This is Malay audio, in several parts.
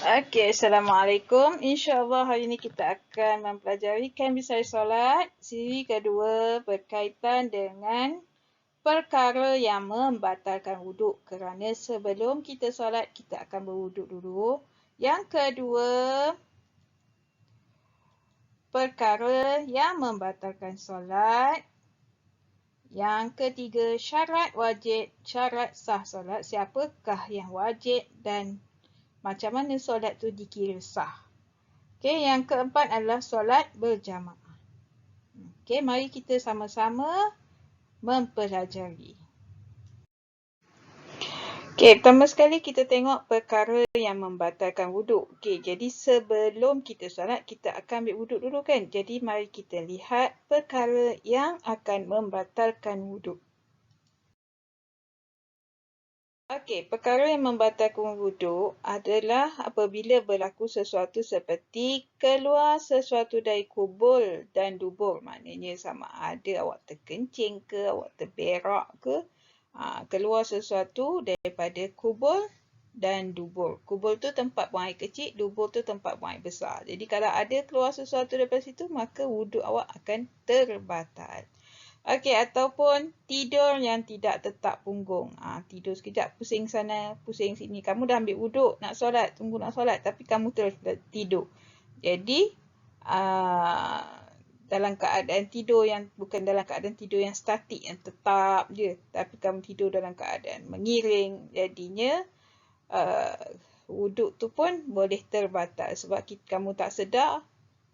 Okey, Assalamualaikum. InsyaAllah hari ini kita akan mempelajari Bisaya Solat. Siri kedua berkaitan dengan perkara yang membatalkan wuduk. Kerana sebelum kita solat, kita akan berwuduk dulu. Yang kedua, perkara yang membatalkan solat. Yang ketiga, syarat wajib, syarat sah solat. Siapakah yang wajib dan macam mana solat tu dikira sah. Okey, yang keempat adalah solat berjamaah. Okey, mari kita sama-sama mempelajari. Okey, pertama sekali kita tengok perkara yang membatalkan wuduk. Okey, jadi sebelum kita solat, kita akan ambil wuduk dulu kan? Jadi mari kita lihat perkara yang akan membatalkan wuduk. Okey, perkara yang membatalkan wuduk adalah apabila berlaku sesuatu seperti keluar sesuatu dari kubul dan dubur. Maknanya sama ada awak terkencing ke, awak terberak ke, keluar sesuatu daripada kubul dan dubur. Kubul tu tempat buang air kecil, dubur tu tempat buang air besar. Jadi kalau ada keluar sesuatu daripada situ, maka wuduk awak akan terbatal. Okey, ataupun tidur yang tidak tetap punggung. Tidur sekejap, pusing sana, pusing sini. Kamu dah ambil wuduk, nak solat, tunggu nak solat, tapi kamu terus tidur. Jadi, dalam keadaan tidur yang, bukan dalam keadaan tidur yang statik, yang tetap je. Tapi kamu tidur dalam keadaan mengiring. Jadinya, wuduk tu pun boleh terbatal. Sebab kamu tak sedar,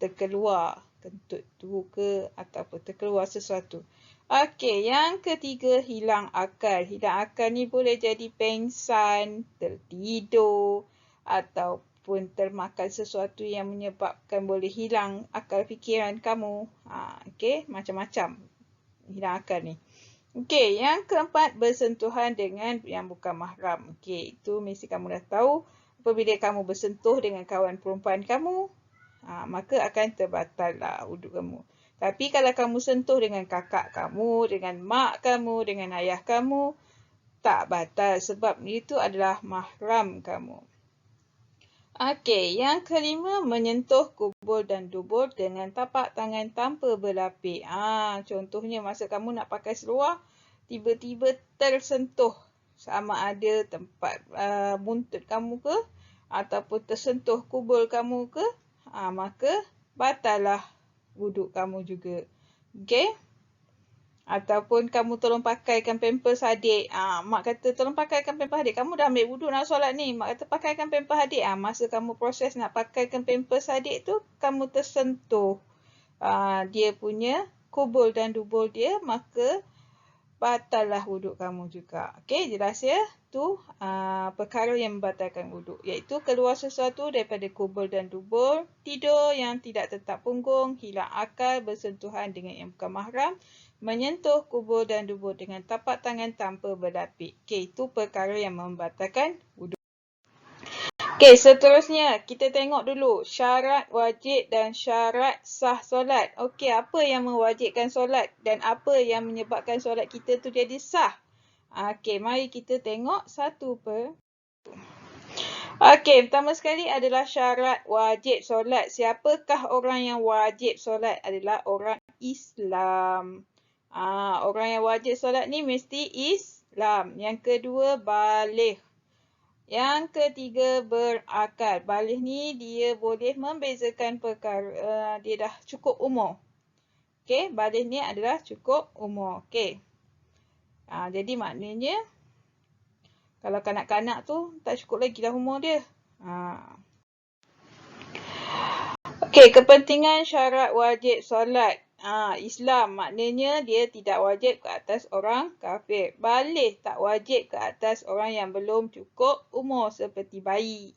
terkeluar kentut tu ke, ataupun terkeluar sesuatu. Okey, yang ketiga, hilang akal. Hilang akal ni boleh jadi pengsan, tertidur, ataupun termakan sesuatu yang menyebabkan boleh hilang akal fikiran kamu. Okey, macam-macam hilang akal ni. Okey, yang keempat, bersentuhan dengan yang bukan mahram. Okey, itu mesti kamu dah tahu. Apabila kamu bersentuh dengan kawan perempuan kamu, maka akan terbatal lah wuduk kamu. Tapi kalau kamu sentuh dengan kakak kamu, dengan mak kamu, dengan ayah kamu, tak batal sebab itu adalah mahram kamu. Okey, yang kelima, menyentuh kubul dan dubur dengan tapak tangan tanpa berlapik. Contohnya masa kamu nak pakai seluar, tiba-tiba tersentuh sama ada tempat buntut kamu ke, ataupun tersentuh kubul kamu ke, maka batallah wuduk kamu juga. Okey? Ataupun kamu tolong pakaikan pampers adik. Mak kata tolong pakaikan pampers adik. Kamu dah ambil wuduk nak solat ni. Mak kata pakaikan pampers adik. Masa kamu proses nak pakaikan pampers adik tu, kamu tersentuh dia punya kubul dan dubur dia, maka batallah wuduk kamu juga. Okey, jelas ya? Tu perkara yang membatalkan wuduk, iaitu keluar sesuatu daripada kubul dan dubur, tidur yang tidak tetap punggung, hilang akal, bersentuhan dengan yang bukan mahram, menyentuh kubul dan dubur dengan tapak tangan tanpa berlapik. Okey, itu perkara yang membatalkan wuduk. Okey, seterusnya kita tengok dulu syarat wajib dan syarat sah solat. Okey, apa yang mewajibkan solat dan apa yang menyebabkan solat kita tu jadi sah? Okey, mari kita tengok satu per satu. Okey, pertama sekali adalah syarat wajib solat. Siapakah orang yang wajib solat? Adalah orang Islam. Orang yang wajib solat ni mesti Islam. Yang kedua, baligh. Yang ketiga, berakal. Baligh ni dia boleh membezakan perkara, dia dah cukup umur. Okey, baligh ni adalah cukup umur. Okey. Jadi maknanya, kalau kanak-kanak tu tak cukup lagi dah umur dia. Okey, kepentingan syarat wajib solat. Islam maknanya dia tidak wajib ke atas orang kafir. Baligh tak wajib ke atas orang yang belum cukup umur seperti bayi.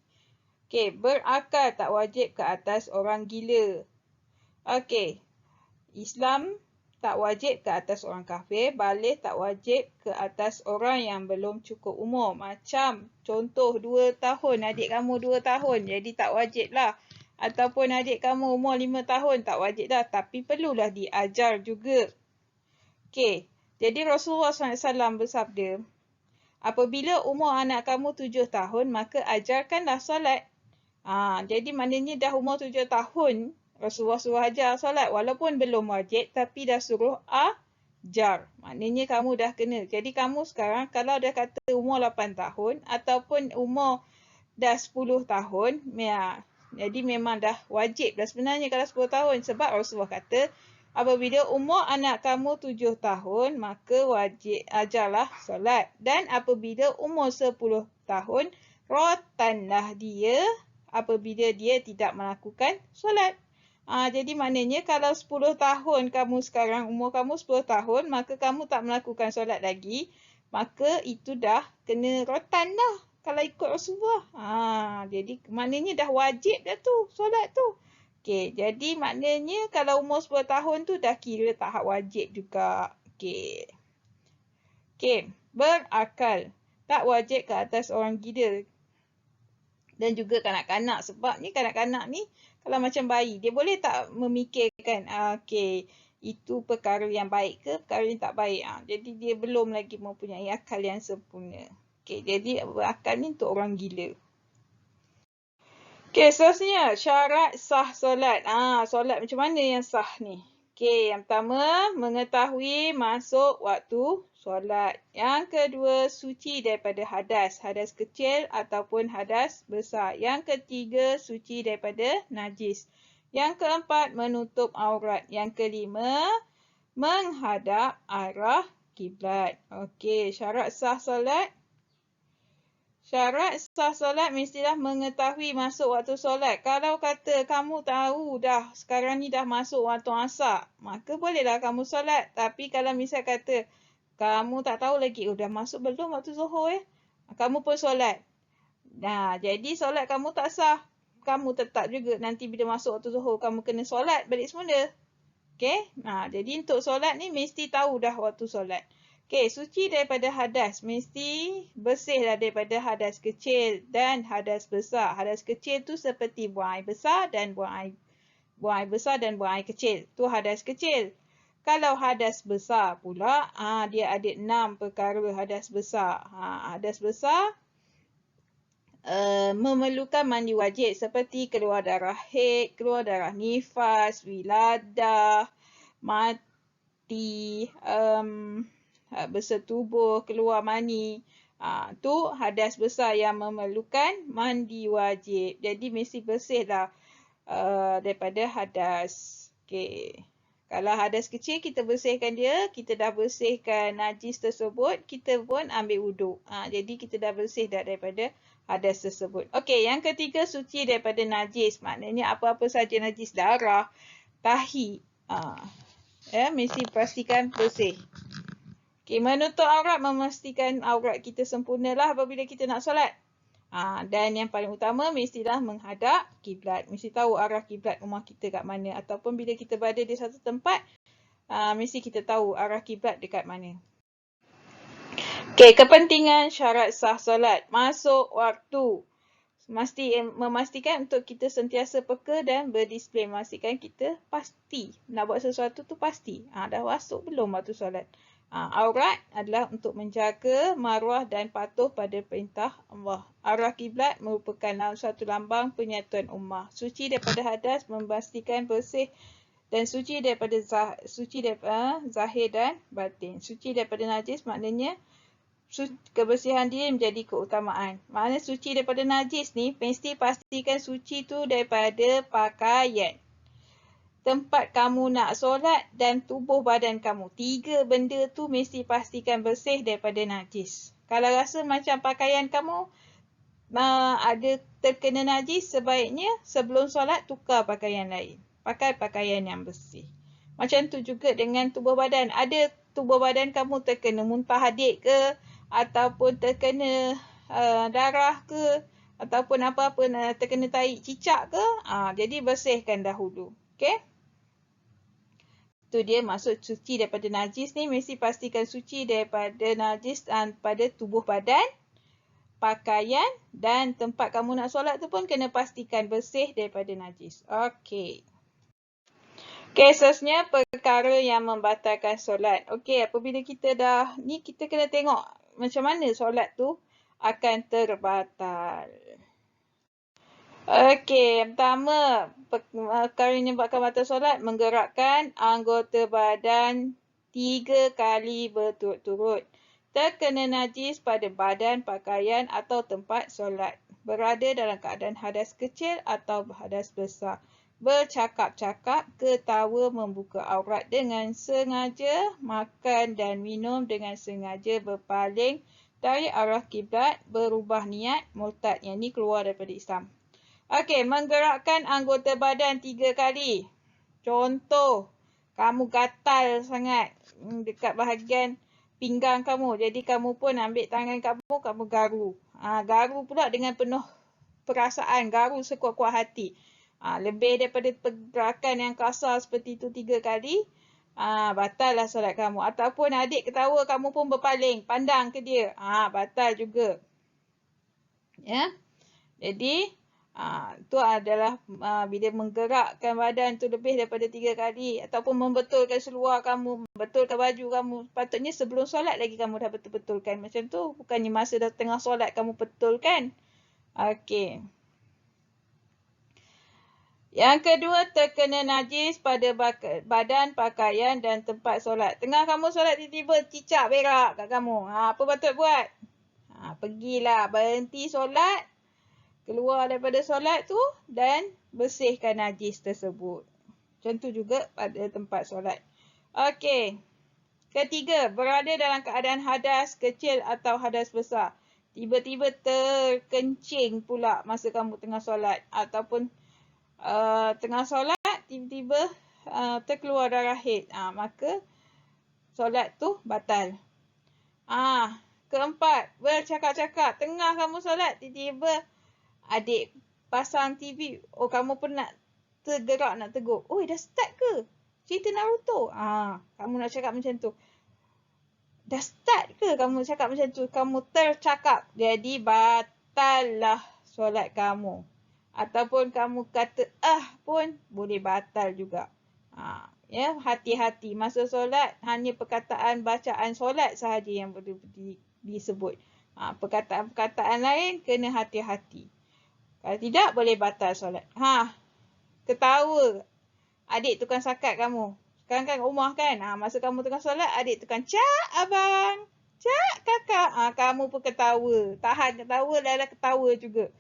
Okey, berakal tak wajib ke atas orang gila. Okey, Islam tak wajib ke atas orang kafir. Baligh tak wajib ke atas orang yang belum cukup umur. Macam contoh 2 tahun, adik kamu 2 tahun, jadi tak wajib lah. Ataupun adik kamu umur 5 tahun, tak wajib dah. Tapi perlulah diajar juga. Okey, jadi Rasulullah SAW bersabda, apabila umur anak kamu 7 tahun, maka ajarkanlah solat. Jadi maknanya dah umur 7 tahun, Rasulullah suruh ajar solat. Walaupun belum wajib, tapi dah suruh ajar. Maknanya kamu dah kena. Jadi kamu sekarang, kalau dah kata umur 8 tahun, ataupun umur dah 10 tahun, jadi memang dah wajib dah sebenarnya kalau 10 tahun. Sebab Rasulullah kata, apabila umur anak kamu 7 tahun, maka wajib ajarlah solat. Dan apabila umur 10 tahun, rotanlah dia apabila dia tidak melakukan solat. Jadi maknanya kalau 10 tahun kamu sekarang, umur kamu 10 tahun, maka kamu tak melakukan solat lagi, maka itu dah kena rotan dah kalau ikut Rasulullah. Jadi maknanya dah wajib dah tu solat tu. Okey, jadi maknanya kalau umur 10 tahun tu dah kira tahap wajib juga. Okey. Okey, berakal. Tak wajib ke atas orang gila. Dan juga kanak-kanak. Sebab ni kanak-kanak ni kalau macam bayi, dia boleh tak memikirkan, okey, itu perkara yang baik ke perkara yang tak baik. Jadi dia belum lagi mempunyai akal yang sempurna. Okey, jadi berakal ni untuk orang gila. Okey, seterusnya syarat sah solat. Solat macam mana yang sah ni? Okey, yang pertama, mengetahui masuk waktu solat. Yang kedua, suci daripada hadas. Hadas kecil ataupun hadas besar. Yang ketiga, suci daripada najis. Yang keempat, menutup aurat. Yang kelima, menghadap arah kiblat. Okey, syarat sah solat. Syarat sah solat mestilah mengetahui masuk waktu solat. Kalau kata kamu tahu dah sekarang ni dah masuk waktu asar, maka bolehlah kamu solat. Tapi kalau misal kata kamu tak tahu lagi, dah masuk belum waktu zuhur kamu pun solat. Jadi solat kamu tak sah. Kamu tetap juga nanti bila masuk waktu zuhur, kamu kena solat balik semula. Okey? Jadi untuk solat ni mesti tahu dah waktu solat. Okey, suci daripada hadas. Mesti bersihlah daripada hadas kecil dan hadas besar. Hadas kecil tu seperti buang air besar dan buang air besar dan buang air kecil. Tu hadas kecil. Kalau hadas besar pula, dia ada 6 perkara hadas besar. Hadas besar memerlukan mandi wajib seperti keluar darah haid, keluar darah nifas, wiladah, mati, bersetubuh, keluar mani. Tu hadas besar yang memerlukan mandi wajib. Jadi mesti bersihlah daripada hadas. Okey. Kalau hadas kecil, kita bersihkan dia. Kita dah bersihkan najis tersebut, kita pun ambil wuduk. Jadi kita dah bersih dah daripada hadas tersebut. Okey, yang ketiga, suci daripada najis. Maknanya apa-apa saja najis, darah, tahi. Mesti pastikan bersih. Okey, menutup aurat, memastikan aurat kita sempurnalah apabila kita nak solat. Dan yang paling utama, mestilah menghadap kiblat. Mesti tahu arah kiblat rumah kita kat mana. Ataupun bila kita berada di satu tempat, mesti kita tahu arah kiblat dekat mana. Okey, kepentingan syarat sah solat. Masuk waktu. Memastikan untuk kita sentiasa peka dan berdisiplin. Memastikan kita pasti nak buat sesuatu tu pasti. Dah masuk belum waktu solat. Aurat adalah untuk menjaga maruah dan patuh pada perintah Allah. Arah kiblat merupakan suatu lambang penyatuan ummah. Suci daripada hadas, memastikan bersih dan suci daripada zahir dan batin. Suci daripada najis maknanya kebersihan diri menjadi keutamaan. Maknanya suci daripada najis ni, mesti pastikan suci tu daripada pakaian, tempat kamu nak solat dan tubuh badan kamu. 3 benda tu mesti pastikan bersih daripada najis. Kalau rasa macam pakaian kamu ada terkena najis, sebaiknya sebelum solat tukar pakaian lain. Pakai pakaian yang bersih. Macam tu juga dengan tubuh badan. Ada tubuh badan kamu terkena muntah hadik ke, ataupun terkena darah ke, ataupun apa-apa terkena tahi cicak ke, jadi bersihkan dahulu. Okey? Tu dia maksud suci daripada najis ni, mesti pastikan suci daripada najis pada tubuh badan, pakaian dan tempat kamu nak solat tu pun kena pastikan bersih daripada najis. Okey. Okey, seterusnya perkara yang membatalkan solat. Okey, apabila kita dah ni, kita kena tengok macam mana solat tu akan terbatal. Okey, yang pertama, perkara yang menyebabkan batal solat, menggerakkan anggota badan 3 kali berturut-turut. Terkena najis pada badan, pakaian atau tempat solat. Berada dalam keadaan hadas kecil atau hadas besar. Bercakap-cakap, ketawa, membuka aurat dengan sengaja, makan dan minum dengan sengaja, berpaling dari arah kiblat, berubah niat, murtad. Yang ini keluar daripada Islam. Okey, menggerakkan anggota badan 3 kali. Contoh, kamu gatal sangat dekat bahagian pinggang kamu. Jadi kamu pun ambil tangan kamu garu. Garu pula dengan penuh perasaan, garu sekuat-kuat hati. Lebih daripada pergerakan yang kasar seperti itu 3 kali, batal lah solat kamu. Ataupun adik ketawa, kamu pun berpaling, pandang ke dia. Batal juga. Ya. Jadi, itu adalah bila menggerakkan badan tu lebih daripada 3 kali ataupun membetulkan seluar kamu, membetulkan baju kamu. Patutnya sebelum solat lagi kamu dah betul-betulkan. Macam tu, bukannya masa dah tengah solat kamu betulkan. Okey. Yang kedua, terkena najis pada badan, pakaian dan tempat solat. Tengah kamu solat tiba-tiba cicak berak kat kamu. Apa patut buat? Pergilah, berhenti solat. Keluar daripada solat tu dan bersihkan najis tersebut. Macam tu juga pada tempat solat. Okey. Ketiga, berada dalam keadaan hadas kecil atau hadas besar. Tiba-tiba terkencing pula masa kamu tengah solat. Ataupun tengah solat, tiba-tiba terkeluar darah haid. Maka solat tu batal. Keempat, bercakap-cakap. Tengah kamu solat, tiba-tiba adik pasang TV. Oh, kamu pun nak tergerak nak tegur. Oi, dah start ke? Cerita Naruto. Kamu nak cakap macam tu. Dah start ke kamu cakap macam tu? Kamu tercakap. Jadi, batal lah solat kamu. Ataupun kamu kata pun boleh batal juga. Ya, hati-hati. Masa solat, hanya perkataan bacaan solat sahaja yang boleh disebut. Perkataan-perkataan lain kena hati-hati. Kalau tidak, boleh batal solat. Ketawa. Adik tukang sakat kamu. Sekarang kan rumah kan. Masa kamu tengah solat, adik tukang, "Cak abang. Cak kakak." Kamu pun ketawa. Tahan ketawa, dah ketawa juga.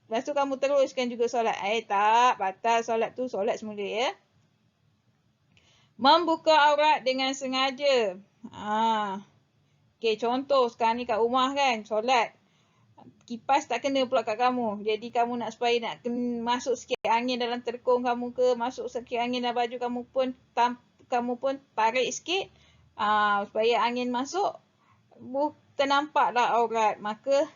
Lepas tu kamu teruskan juga solat. Tak. Batal solat tu. Solat semula ya. Membuka aurat dengan sengaja. Okey, contoh sekarang ni kat rumah kan. Solat. Kipas tak kena pula kat kamu. Jadi kamu nak supaya nak masuk sikit angin dalam terkung kamu ke, masuk sikit angin dalam baju kamu pun tarik sikit supaya angin masuk, ternampaklah aurat. Maka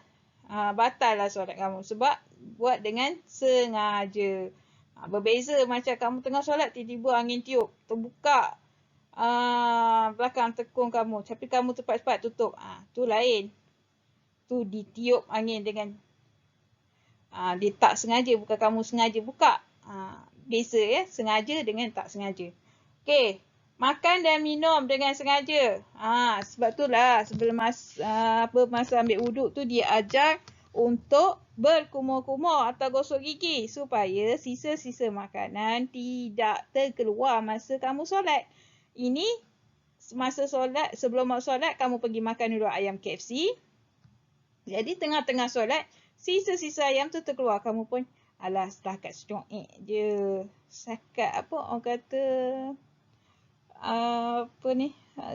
batal lah solat kamu sebab buat dengan sengaja. Berbeza macam kamu tengah solat, tiba-tiba angin tiup, terbuka belakang tekung kamu, tapi kamu cepat-cepat tutup. Tu lain. Tu ditiup angin dengan dia tak sengaja, bukan kamu sengaja buka. Beza ya, sengaja dengan tak sengaja. Okey, makan dan minum dengan sengaja. Sebab itulah sebelum masa ambil wuduk tu dia ajar untuk berkumur-kumur atau gosok gigi supaya sisa-sisa makanan tidak terkeluar masa kamu solat. Ini masa solat, sebelum masuk solat kamu pergi makan dulu ayam KFC. Jadi tengah-tengah solat, sisa-sisa ayam tu terkeluar. Kamu pun, setakat secuik je. Setakat orang kata,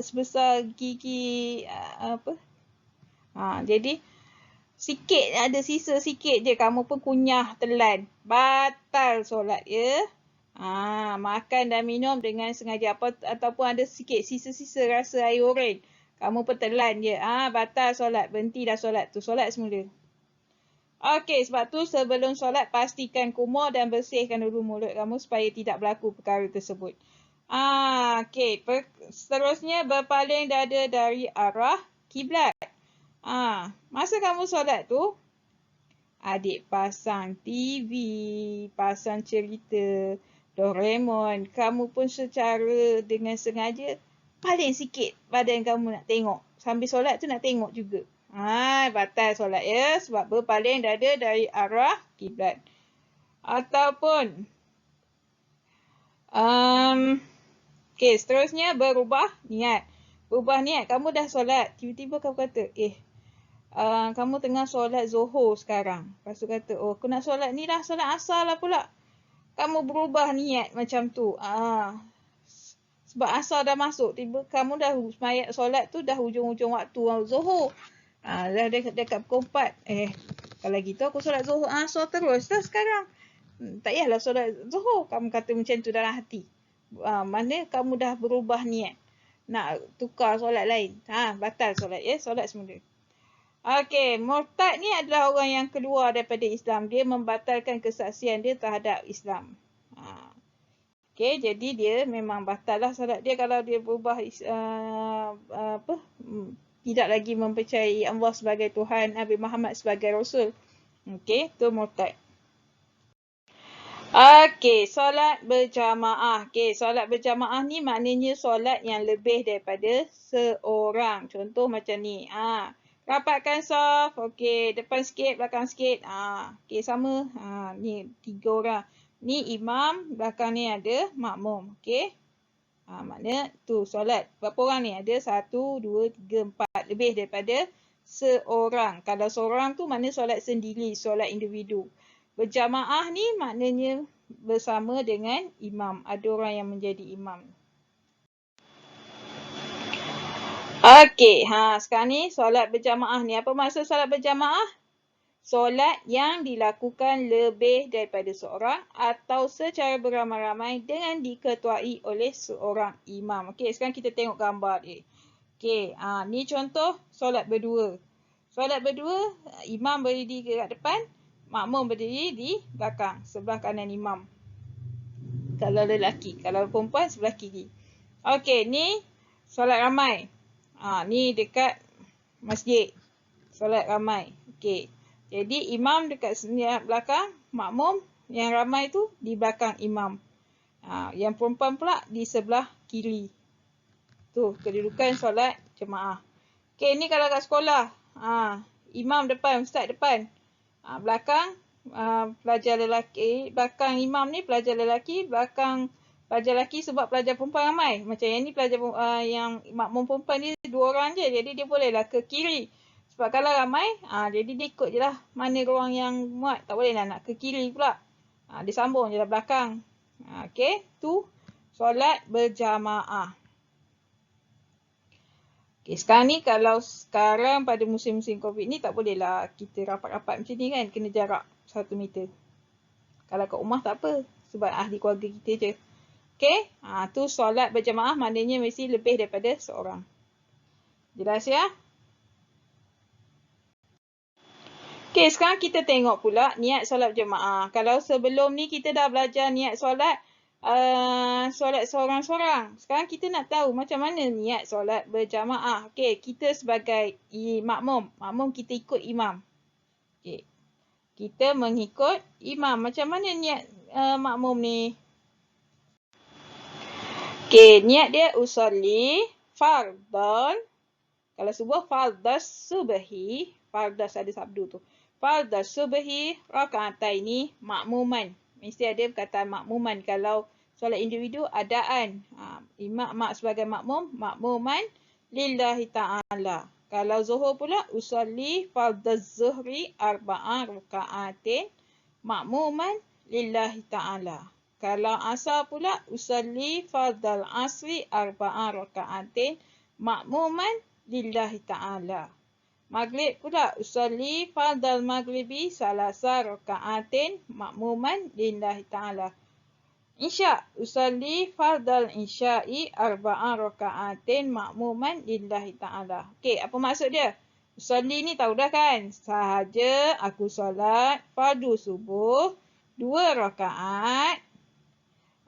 sebesar gigi, jadi, sikit, ada sisa sikit je. Kamu pun kunyah, telan. Batal solat ya. Makan dan minum dengan sengaja. Ataupun ada sikit sisa-sisa rasa air oreng. Kamu pun telan je. Batal solat. Berhenti dah solat tu. Solat semula. Okey, sebab tu sebelum solat pastikan kumur dan bersihkan dulu mulut kamu supaya tidak berlaku perkara tersebut. Okey, seterusnya berpaling dada dari arah kiblat. Masa kamu solat tu, adik pasang TV, pasang cerita Doraemon. Kamu pun secara dengan sengaja paling sikit badan kamu nak tengok. Sambil solat tu nak tengok juga. Batal solat ya. Sebab berpaling dada dari arah kiblat. Ataupun okey, seterusnya berubah niat. Berubah niat, kamu dah solat. Tiba-tiba kamu kata, kamu tengah solat Zuhur sekarang. Lepas tu kata, aku nak solat ni lah, solat asar lah pula. Kamu berubah niat macam tu. Sebab asar dah masuk, tiba kamu dah semayat solat tu dah hujung-hujung waktu Zuhur. Dah dekat pukul 4. Kalau gitu aku solat Zuhur asar terus dah sekarang. Tak payahlah solat Zuhur. Kamu kata macam tu dalam hati. Mana kamu dah berubah niat. Nak tukar solat lain. Batal solat ya. Solat semula. Okey, murtad ni adalah orang yang keluar daripada Islam. Dia membatalkan kesaksian dia terhadap Islam. Okey, jadi dia memang batal lah solat dia kalau dia berubah tidak lagi mempercayai Allah sebagai Tuhan, Nabi Muhammad sebagai Rasul. Okey, tu murtad. Okey, solat berjamaah. Okey, solat berjamaah ni maknanya solat yang lebih daripada seorang. Contoh macam ni. Rapatkan saf. Okey, depan sikit, belakang sikit. Okey, sama. Ni 3 orang. Ni imam, belakang ni ada makmum. Okey. Maknanya tu solat. Berapa orang ni? Ada 1, 2, 3, 4. Lebih daripada seorang. Kalau seorang tu maknanya solat sendiri, solat individu. Berjamaah ni maknanya bersama dengan imam. Ada orang yang menjadi imam. Okey, sekarang ni solat berjamaah ni. Apa maksud solat berjamaah? Solat yang dilakukan lebih daripada seorang atau secara beramai-ramai dengan diketuai oleh seorang imam. Okey, sekarang kita tengok gambar dia. Okey, ni contoh solat berdua. Solat berdua, imam berdiri dekat depan, makmum berdiri di belakang, sebelah kanan imam. Kalau lelaki, kalau perempuan sebelah kiri. Okey, ni solat ramai. Ni dekat masjid. Solat ramai. Okey. Jadi imam dekat belakang, makmum yang ramai tu di belakang imam. Yang perempuan pula di sebelah kiri. Tu kedudukan solat jemaah. Okey, ni kalau kat sekolah. Imam depan, ustaz depan. Belakang pelajar lelaki, belakang imam ni pelajar lelaki, belakang pelajar lelaki sebab pelajar perempuan ramai. Macam yang ni pelajar yang makmum perempuan ni 2 orang je. Jadi dia bolehlah ke kiri. Sebab kalau ramai, jadi dia ikut je lah mana ruang yang muat. Tak bolehlah nak ke kiri pula. Dia sambung je lah belakang. Okey, tu solat berjamaah. Okey, sekarang ni kalau sekarang pada musim-musim COVID ni tak bolehlah kita rapat-rapat macam ni kan. Kena jarak 1 meter. Kalau kat rumah tak apa. Sebab ahli keluarga kita je. Okey, tu solat berjamaah maknanya mesti lebih daripada seorang. Jelas ya? Okey, sekarang kita tengok pula niat solat berjamaah. Kalau sebelum ni kita dah belajar niat solat seorang-seorang. Sekarang kita nak tahu macam mana niat solat berjamaah. Okey, kita sebagai makmum. Makmum kita ikut imam. Okey. Kita mengikut imam. Macam mana niat makmum ni? Okey, niat dia usolli fardhan. Kalau subuh fardas subhi. Fardas ada sabdu tu. Fardas subhi raka'ataini makmuman. Mesti ada perkataan makmuman. Kalau solat individu, adaan. Mak sebagai makmum, makmuman lillahi ta'ala. Kalau zuhur pula, usolli fardaz zuhri arba'a raka'atin makmuman lillahi ta'ala. Kalau asar pula, usolli fardal asri arba'a raka'atin makmuman lillahi ta'ala. Maghrib pula, usolli fardal maghribi salasa raka'atin makmuman lillahi ta'ala. Isya, usolli fardal isya'i arba'a raka'atin makmuman lillahi ta'ala. Okey, apa maksud dia? Usolli ni tahu dah kan? Sahaja aku solat fardu subuh 2 rakaat.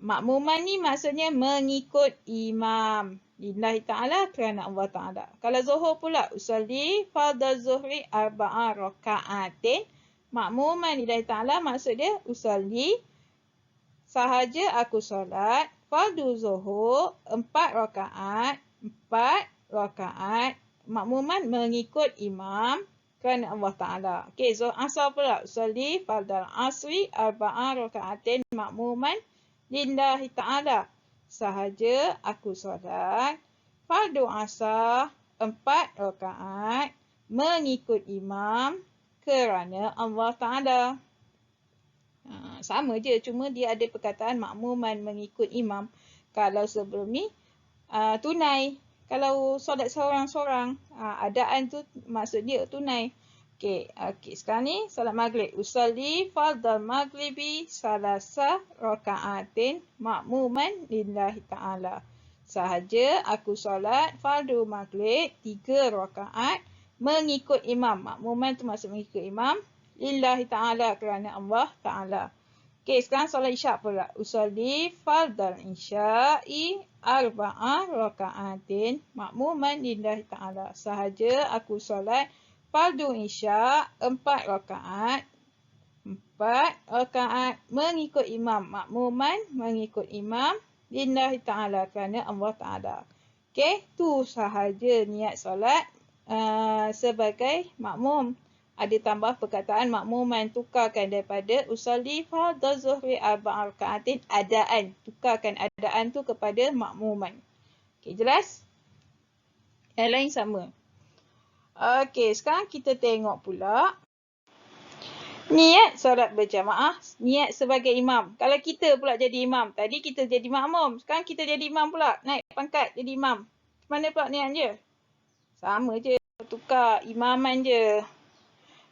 Makmuman ni maksudnya mengikut imam. Lillahi ta'ala kerana Allah ta'ala. Kalau zuhur pula, usolli fardal zuhri arba'a raka'atin. Makmuman lillahi ta'ala maksud dia usolli sahaja aku solat fardu zuhur 4 rakaat. 4 rakaat makmuman mengikut imam kerana Allah Ta'ala. Okey, Zuhr Asar pula. Usalli fardal asri arba'a raka'atin makmuman lillahi ta'ala. Sahaja aku solat fardu asar 4 rakaat mengikut imam kerana Allah Ta'ala. Sama je, cuma dia ada perkataan makmuman mengikut imam. Kalau sebelum ni tunai. Kalau solat seorang-seorang, adaan tu maksud dia tunai. Okey, sekarang ni solat maghrib. Usalli fardal maghribi salasa raka'atin makmuman lillahi ta'ala. Sahaja aku solat fardu maghrib 3 rakaat mengikut imam. Makmuman tu maksud mengikut imam. Lillahi ta'ala kerana Allah Ta'ala. Okey, sekarang solat isyak pula. Usalli fardal isya'i arba'a raka'atin makmuman lillahi ta'ala. Sahaja aku solat fardu isya' 4 rakaat. 4 rakaat mengikut imam. Makmuman mengikut imam lillahi ta'ala kerana Allah Ta'ala. Okey, tu sahaja niat solat sebagai makmum. Ada tambah perkataan makmuman, tukarkan daripada usalli fardhu zuhri arba'a raka'atin adaan. Tukarkan adaan tu kepada makmuman. Okey, jelas? Yang lain sama. Okey, sekarang kita tengok pula niat solat berjamaah, niat sebagai imam. Kalau kita pula jadi imam, tadi kita jadi makmum, sekarang kita jadi imam pula, naik pangkat jadi imam. Mana pula niat dia? Sama je, tukar imaman je.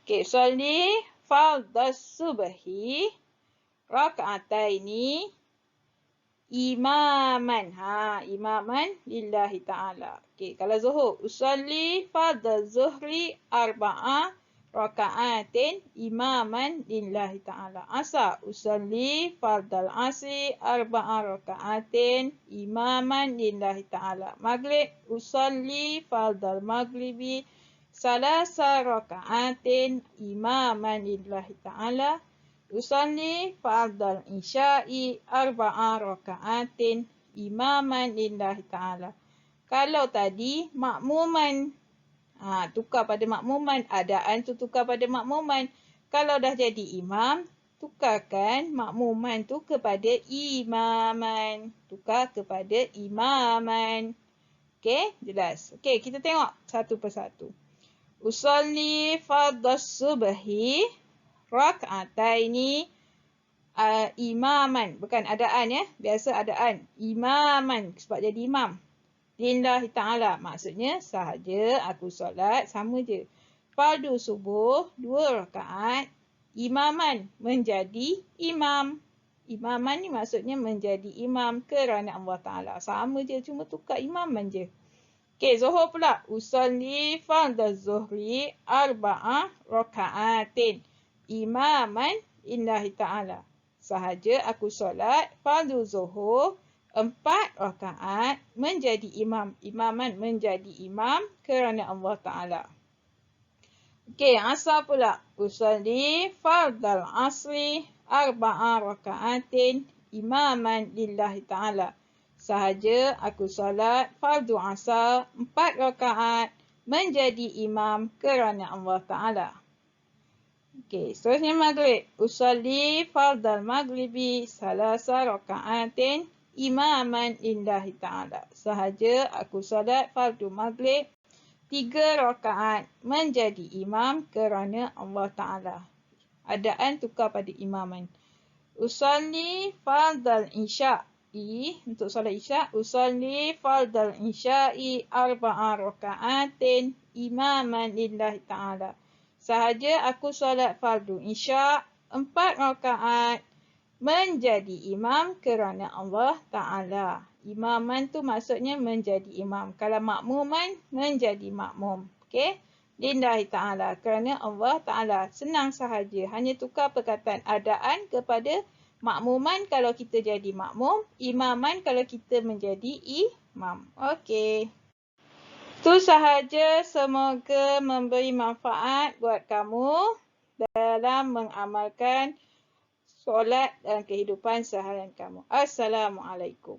Okey, usalli fardhu subhi raka'ataini imaman. Imaman lillahi ta'ala. Okey, kalau zuhur, usalli fardhu zuhri arba'a raka'atin imaman lillahi ta'ala. Asar, usalli fardal asri arba'a raka'atin imaman lillahi ta'ala. Maghrib, usalli fardal maghribi salasa raka'atin imaman lillahi ta'ala. Usalli fardal isya'i arba'a raka'atin imaman lillahi ta'ala. Kalau tadi makmuman, tukar pada makmuman, adaan tu tukar pada makmuman. Kalau dah jadi imam, tukarkan makmuman tu kepada imaman. Tukar kepada imaman. Okey, jelas. Okey, kita tengok satu persatu. Usalli fardhu subhi raka'ataini imaman. Bukan adaan ya. Biasa adaan. Imaman. Sebab jadi imam. Lillahi ta'ala. Maksudnya sahaja aku solat. Sama je. Fardu subuh 2 rakaat. Imaman. Menjadi imam. Imaman ni maksudnya menjadi imam kerana Allah Ta'ala. Sama je. Cuma tukar imaman je. Okey, zuhur pula. Usalli fardhu zuhri arba'a raka'atin imaman lillahi ta'ala. Sahaja aku solat fardu zuhur 4 rakaat menjadi imam. Imaman menjadi imam kerana Allah Ta'ala. Okey, asar pula. Usalli fardal asri arba'a raka'atin imaman lillahi ta'ala. Sahaja aku solat fardu asar 4 rakaat menjadi imam kerana Allah Ta'ala. Okey, seterusnya maghrib. Usalli fardal maghribi salasa raka'atin imaman lillahi ta'ala. Sahaja aku solat fardu maghrib 3 rakaat menjadi imam kerana Allah Ta'ala. Adaan tukar pada imaman. Usalli fardal isya'i, untuk solat isya', usalli fardal isya'i arba'a raka'atin imaman lillahi ta'ala. Sahaja aku solat fardu isya' 4 rakaat menjadi imam kerana Allah Ta'ala. Imaman tu maksudnya menjadi imam. Kalau makmuman, menjadi makmum. Okey? Lillahi ta'ala. Kerana Allah Ta'ala. Senang sahaja. Hanya tukar perkataan adaan kepada makmuman kalau kita jadi makmum. Imaman kalau kita menjadi imam. Okey. Itu sahaja. Semoga memberi manfaat buat kamu dalam mengamalkan solat dan kehidupan seharian kamu. Assalamualaikum.